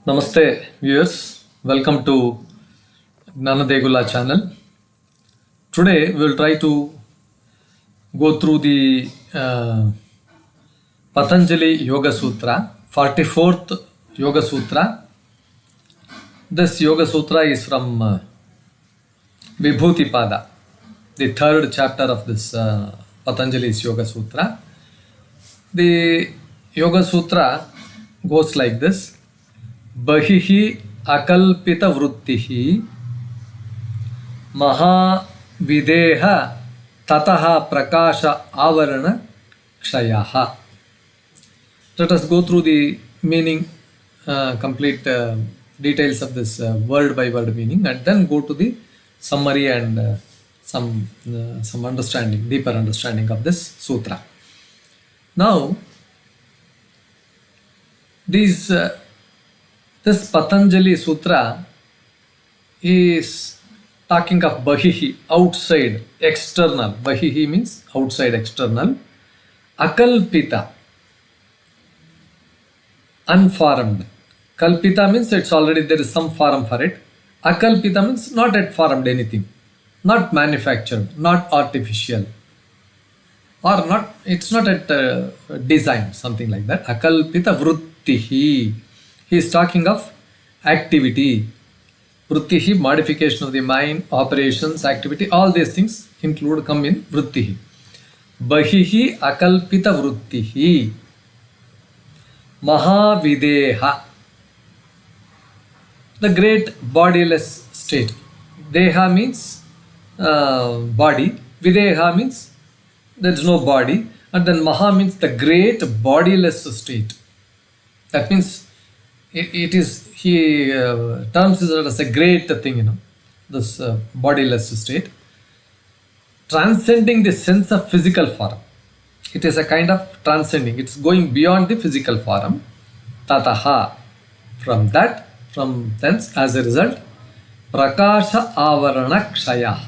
Namaste viewers, welcome to Gnanadegula channel. Today we will try to go through the Patanjali Yoga Sutra, 44th Yoga Sutra. This Yoga Sutra is from Vibhuti-pada, the third chapter of this Patanjali's Yoga Sutra. The Yoga Sutra goes like this: bahir-akalpita-vṛttir mahā-videha tataḥ prakāśa-āvaraṇa-kṣayaḥ. Let us go through the meaning, complete details of this word by word meaning, and then go to the summary and some understanding, deeper understanding of this sutra. Now, this Patanjali Sutra is talking of bahih, outside, external. Bahih means outside, external. Akalpita, unformed. Kalpita means it's already there is some form for it. Akalpita means not yet formed anything, not manufactured, not artificial, or not. It's not at design, something like that. Akalpita-vṛttiḥ. He is talking of activity. Vṛttiḥ, modification of the mind, operations, activity, all these things come in vṛttiḥ. Bahih akalpita-vṛttiḥ Mahavideha, the great bodiless state. Deha means body, videha means there is no body, and then Maha means the great bodiless state. That means it is, he terms it as a great thing, this bodiless state, transcending the sense of physical form. It is a kind of transcending, it's going beyond the physical form. Tataḥ, from thence, as a result, prakāśa-āvaraṇa-kṣayaḥ.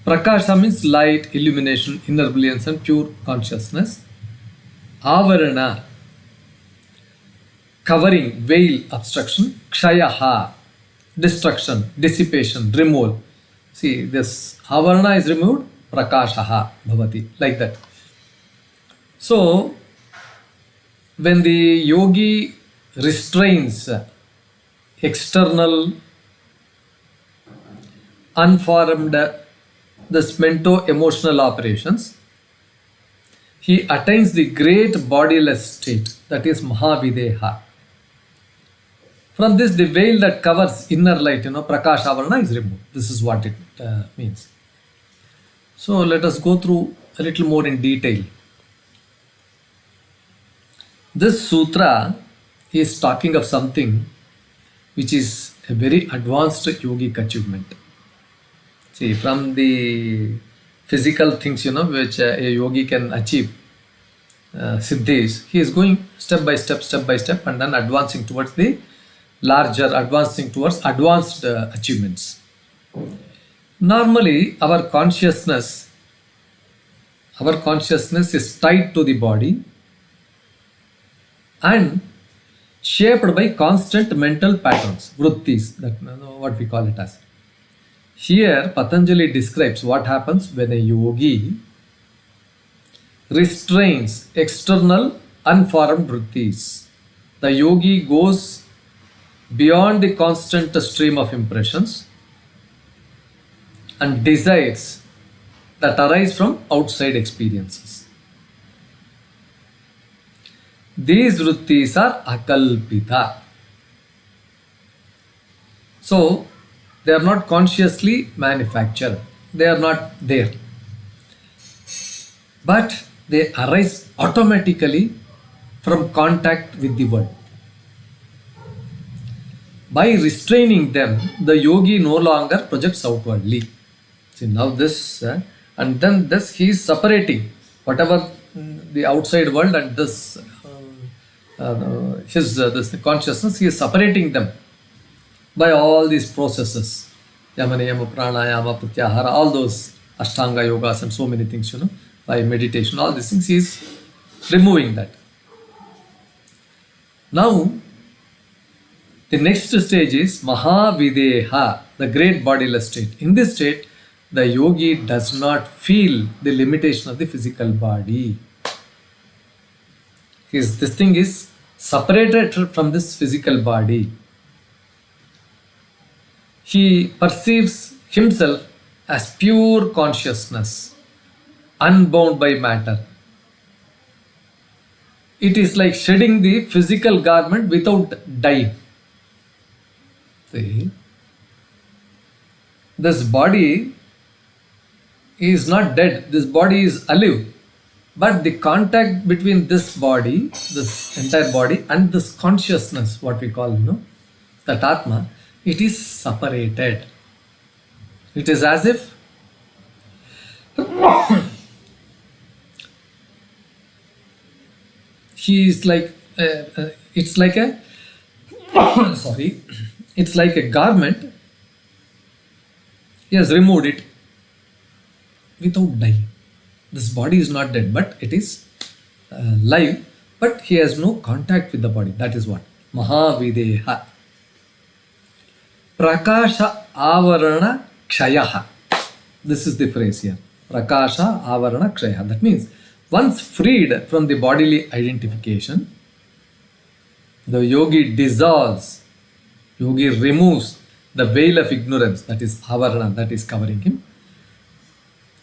Prakāśa means light, illumination, inner brilliance, and pure consciousness. Avarana, covering, veil, obstruction. Kṣayaḥ, destruction, dissipation, removal. See, this avarana is removed, prakāśaḥ bhavati, like that. So, when the yogi restrains external, unformed, this mento-emotional operations, he attains the great bodiless state, that is Mahavideha. From this, the veil that covers inner light, Prakashavarana, is removed. This is what it means. So let us go through a little more in detail. This sutra is talking of something which is a very advanced yogic achievement. See, from the physical things, which a yogi can achieve, siddhis, he is going step by step, and then advancing towards the larger, advancing towards advanced achievements. Normally, our consciousness is tied to the body and shaped by constant mental patterns, vṛttis, that what we call it as. Here, Patanjali describes what happens when a yogi restrains external, unformed vṛttis. The yogi goes beyond the constant stream of impressions and desires that arise from outside experiences. These vṛttis are akalpita. So, they are not consciously manufactured. They are not there. But they arise automatically from contact with the world. By restraining them, the yogi no longer projects outwardly. See, now this, and then this, he is separating whatever the outside world and this, this consciousness, he is separating them by all these processes. Yamana, yama, pranayama, pratyahara, all those ashtanga yogas and so many things, by meditation, all these things, he is removing that. Now, The next stage is Mahavideha, the great bodiless state. In this state, the yogi does not feel the limitation of the physical body. This thing is separated from this physical body. He perceives himself as pure consciousness, unbound by matter. It is like shedding the physical garment without dying. See? This body is not dead, this body is alive. But the contact between this body, this entire body, and this consciousness, what we call, that Atma, it is separated. It is as if he is like, it's like a, sorry, it's like a garment. He has removed it without dying. This body is not dead, but it is live, but he has no contact with the body. That is what? Mahavideha. Prakāśa-āvaraṇa-kṣayaḥ. This is the phrase here. Prakāśa-āvaraṇa-kṣayaḥ. That means, once freed from the bodily identification, the yogi dissolves, yogi removes the veil of ignorance, that is avarana, that is covering him.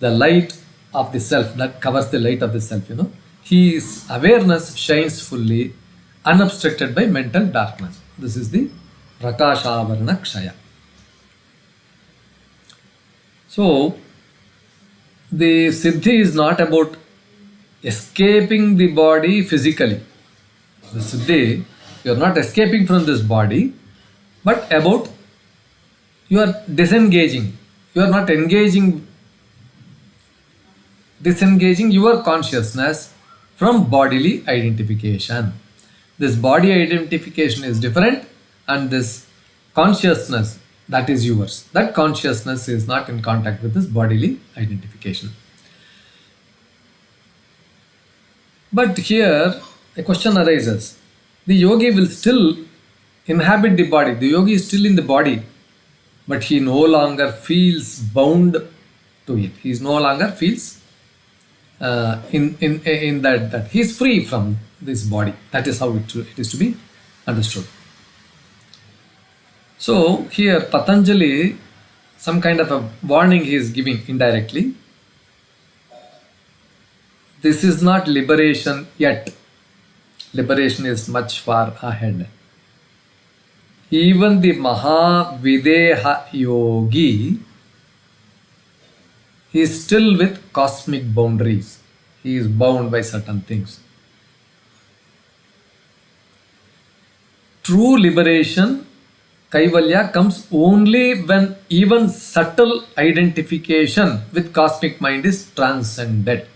The light of the self, that covers the light of the self, His awareness shines fully, unobstructed by mental darkness. This is the Prakāśa-āvaraṇa-kṣayaḥ. So, the Siddhi is not about escaping the body physically. The Siddhi, you are not escaping from this body, but about you are disengaging. You are not disengaging your consciousness from bodily identification. This body identification is different, and this consciousness, that is yours. That consciousness is not in contact with this bodily identification. But here a question arises. The yogi will still inhabit the body. The yogi is still in the body, but he no longer feels bound to it. He no longer feels in that he is free from this body. That is how it is to be understood. So here Patanjali, some kind of a warning he is giving indirectly. This is not liberation yet. Liberation is much far ahead. Even the Mahavideha yogi is still with cosmic boundaries. He is bound by certain things. True liberation, Kaivalya, comes only when even subtle identification with cosmic mind is transcended.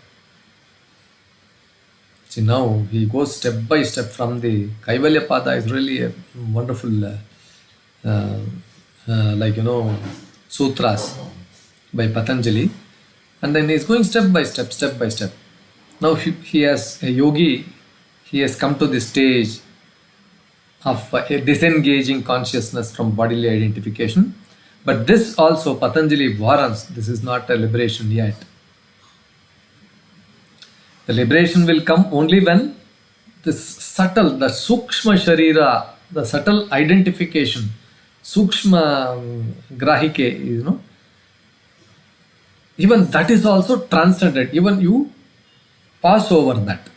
See, now he goes step by step from the Kaivalya Pada is really a wonderful, sutras by Patanjali. And then he is going step by step, step by step. Now he has a yogi, he has come to the stage of a disengaging consciousness from bodily identification. But this also Patanjali warns, this is not a liberation yet. The liberation will come only when this subtle, the sukshma sharira, the subtle identification, sukshma grahike, even that is also transcended. Even you pass over that.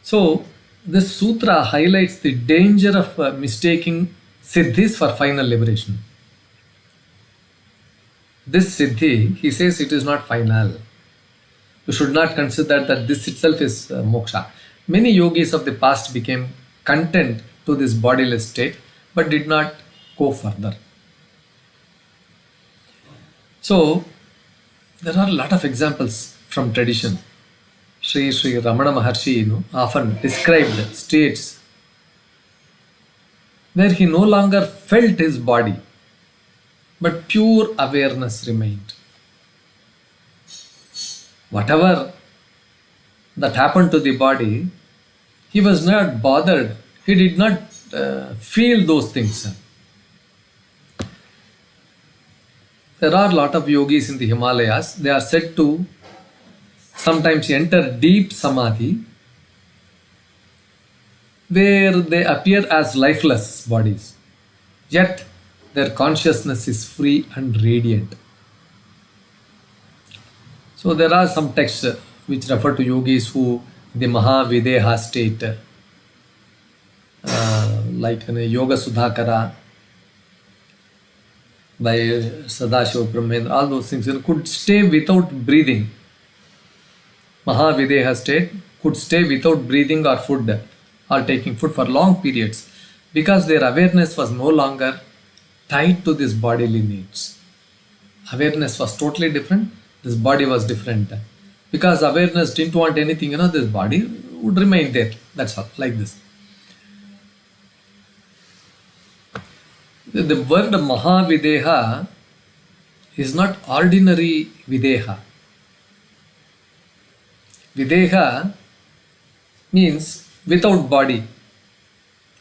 So, this sutra highlights the danger of mistaking siddhis for final liberation. This siddhi, he says, it is not final. You should not consider that this itself is moksha. Many yogis of the past became content to this bodiless state, but did not go further. So, there are a lot of examples from tradition. Sri Ramana Maharshi often described states where he no longer felt his body, but pure awareness remained. Whatever that happened to the body, he was not bothered. He did not feel those things. There are a lot of yogis in the Himalayas. They are said to sometimes enter deep samadhi, where they appear as lifeless bodies, yet their consciousness is free and radiant. So there are some texts which refer to yogis who the Mahavideha state, like in a Yoga Sudhakara by Sadashiva Brahmendra, all those things, could stay without breathing. Mahavideha state could stay without breathing or food or taking food for long periods, because their awareness was no longer tied to this bodily needs. Awareness was totally different, this body was different. Because awareness didn't want anything, this body would remain there. That's all, like this. The word Mahavideha is not ordinary Videha. Videha means without body.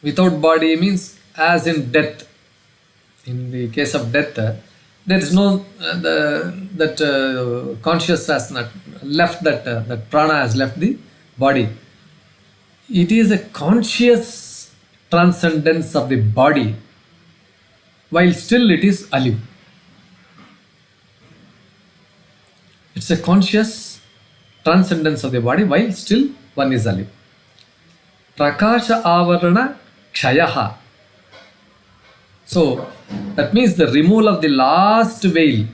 Without body means as in death. In the case of death, there is no conscious has not left, that prana has left the body. It is a conscious transcendence of the body while still it is alive. It's a conscious transcendence of the body while still one is alive. Prakāśa-āvaraṇa-kṣayaḥ. So that means the removal of the last veil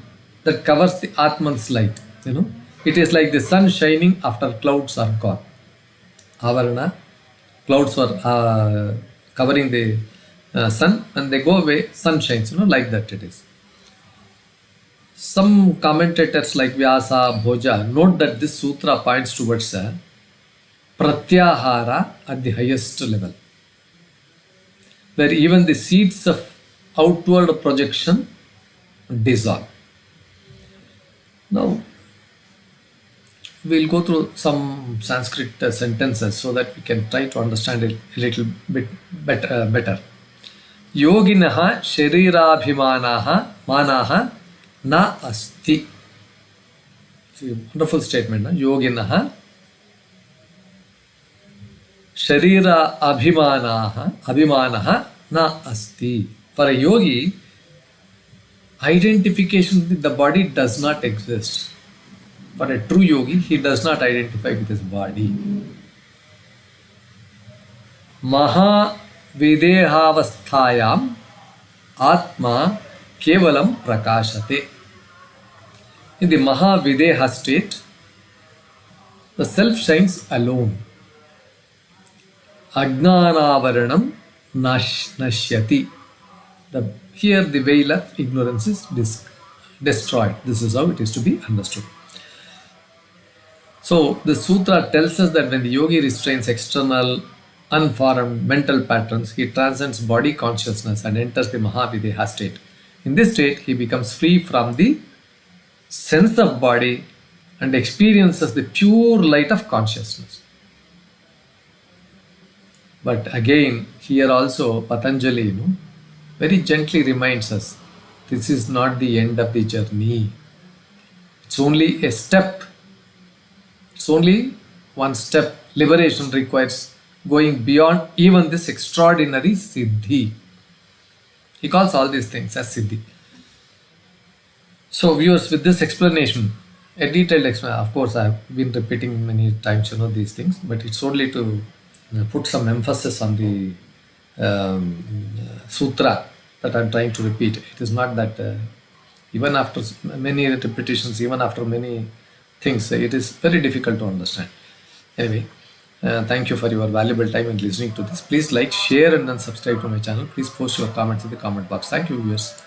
that covers the Atman's light. It is like the sun shining after clouds are gone. Avarana, clouds were covering the sun, and they go away, sun shines, like that it is. Some commentators like Vyasa, Bhoja note that this sutra points towards pratyahara at the highest level, where even the seeds of outward projection dissolve. Now, we'll go through some Sanskrit sentences so that we can try to understand it a little bit better. Yoginaha sharirabhimanaha manaha na asti. It's a wonderful statement. Yoginaha sharira abhimanaha na asti. For a yogi, identification with the body does not exist. For a true yogi, he does not identify with his body. Mahavidehavasthayam atma kevalam prakāśate. In the Mahavideha state, the self shines alone. Ajnānāvaranam nashyati. Here the veil of ignorance is destroyed. This is how it is to be understood. So the sutra tells us that when the yogi restrains external, unformed mental patterns, he transcends body consciousness and enters the Mahavideha state. In this state, he becomes free from the sense of body and experiences the pure light of consciousness. But again, here also Patanjali, very gently reminds us, this is not the end of the journey. It's only a step. It's only one step. Liberation requires going beyond even this extraordinary siddhi. He calls all these things as siddhi. So viewers, with this explanation, a detailed explanation, of course I have been repeating many times these things, but it's only to put some emphasis on the sutra that I'm trying to repeat. It is not that even after many repetitions, even after many things, it is very difficult to understand. Anyway, thank you for your valuable time in listening to this. Please like, share and then subscribe to my channel. Please post your comments in the comment box. Thank you viewers.